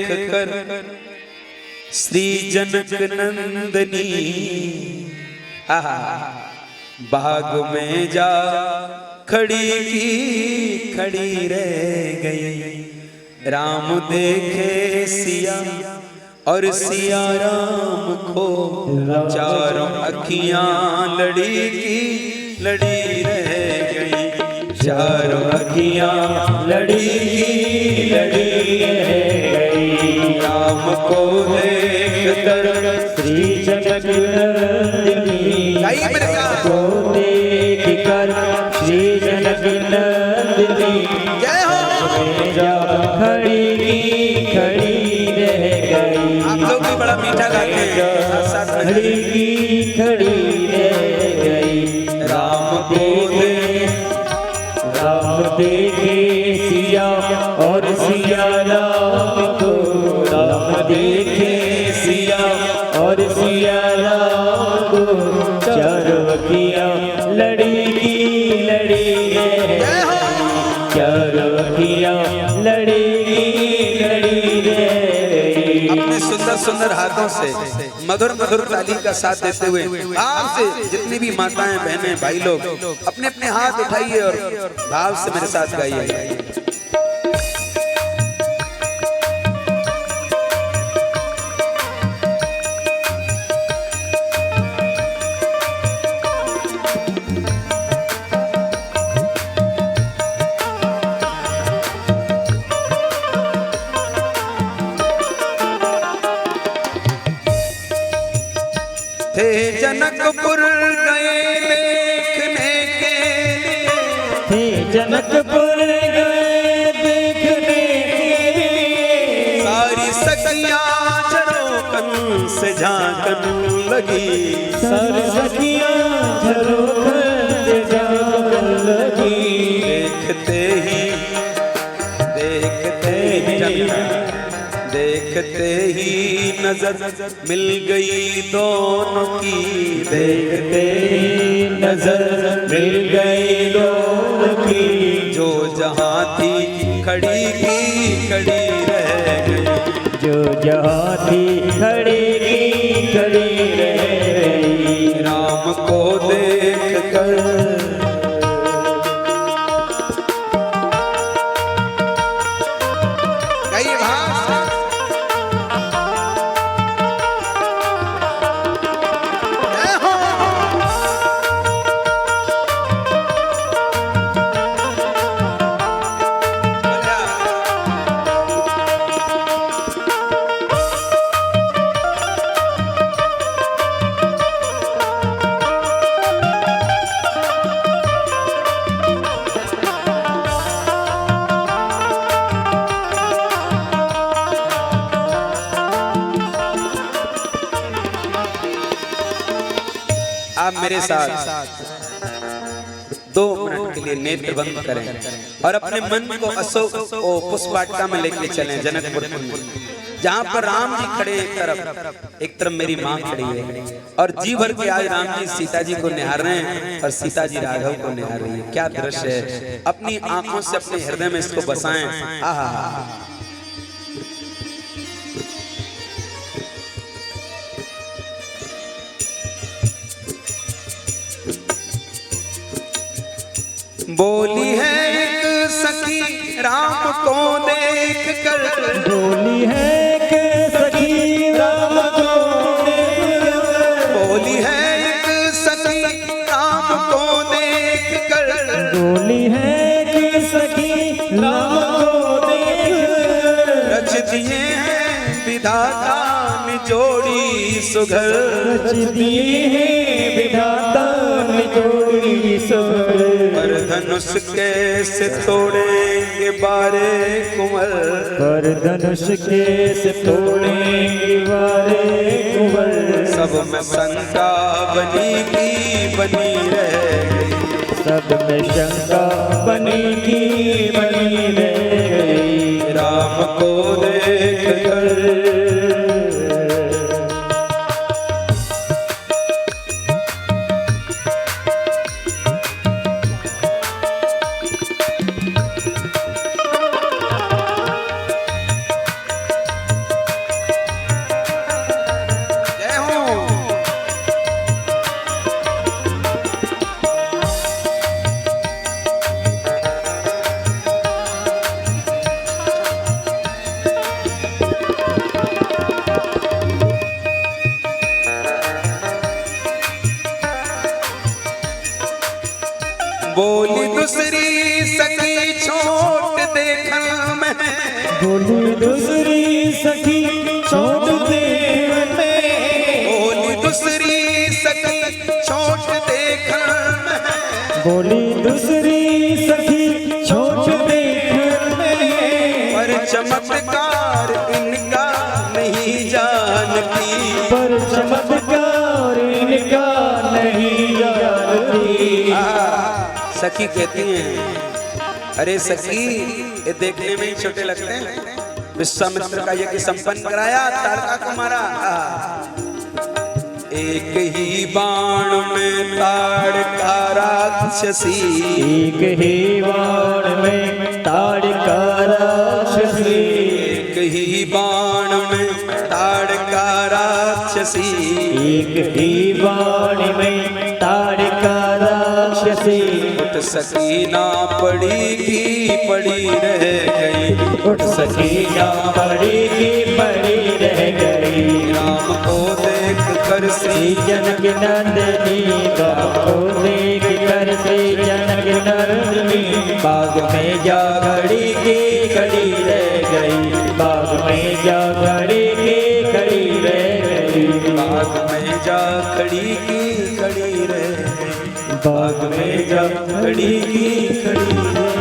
कर श्री जनक नंदनी बाग में जा खड़ी की खड़ी रह गई। राम देखे सिया और सिया राम को, चारों अखियां लड़ी की लड़ी रह गई। चारों अखियां लड़ी की लड़ी रह गई। राम को देख कर श्री जनक नंदिनी को देख कर श्री जनक नंदिनी जय हो खड़ी की खड़ी रह गई। आप लोग भी बड़ा मीठा गाते हैं, खड़ी की खड़ी रह गई। राम देखे सिया और सिया राम को, राम देखे सिया और सिया राम को, चारों अखियां लड़ी की लड़ी रह गई। चारों अखियां लड़ी की लड़ी रह गई। अपने सुंदर सुंदर हाथों से मधुर मधुर ताली का साथ देते हुए भाव से जितनी भी माताएं बहनें भाई लोग अपने अपने हाथ उठाइए और भाव से मेरे साथ गाइए। थे जनकपुर गए देखने के लिए, थे जनकपुर गए देखने के लिए। सारी सखियां झरोखन से झांकन लगी। सारी सखियां झरोखन से झांकन लगी। देखते ही नजर मिल गई दोनों की। देखते ही नजर मिल गई दोनों की। जो जहाँ थी खड़ी की खड़ी रह गई। जो जहाँ थी खड़ी की खड़ी रह गई। राम को देख कर आप मेरे साथ 2 मिनट के लिए नेत्र बंद करें और अपने मन को अशोक पुष्प वाटिका में लेके चलें। जनकपुर जहाँ पर राम जी खड़े एक तरफ मेरी माँ खड़ी है और जी भर के आज राम जी सीता जी को निहार रहे हैं और सीता जी राघव को निहार रही है। क्या दृश्य है! अपनी आंखों से अपने हृदय में इसको बसाएं। आहा बोली है एक सखी राम को देख कर। बोली है एक सखी राम को देख कर। बोली है एक सखी राम को देख कर। बोली है एक सखी राम को देख कर। रच दिए हैं विधाता ने जोड़ी सुघर। रच दिए हैं विधाता ने जोड़ी सुघर। पर धनुष कैसे तोड़ेंगे बारे कुंवर। पर धनुष कैसे तोड़ेंगे बारे कुंवर। सब में शंका बनी की बनी रह गई। सब में शंका बनी की बनी रह गई। राम को देख कर बोली दूसरी सखी छोड़ दे मैं, बोली दूसरी सखी छोट देखा मैं, बोली दूसरी सखी छोड़ दे मैं, पर चमत्कार इनका नहीं जानती, पर चमत्कार इनका नहीं जानती। सखी कहती हैं अरे सखी ये देखने में ही छोटे लगते हैं, विश्वामित्र का यज्ञ संपन्न कराया, ताड़का को मारा, एक ही बाण में ताड़का राक्षसी, एक ही बाण में ताड़का राक्षसी, एक ही बाण में ताड़का राक्षसी, एक ही बाण में ताड़का राक्षसी। उठ सकी ना पड़ी की पड़ी रह गई, उठ सकी ना पड़ी की पड़ी रह गई, राम को देख कर श्री जनक नंदनी, राम को देख कर श्री जनक नंदनी, बाग में जा खड़ी की खड़ी रह गई, बाग में जा खड़ी की खड़ी रह गई, बाग में जा खड़ी की खड़ी रह गई, बाग में जा खड़ी की खड़ी रह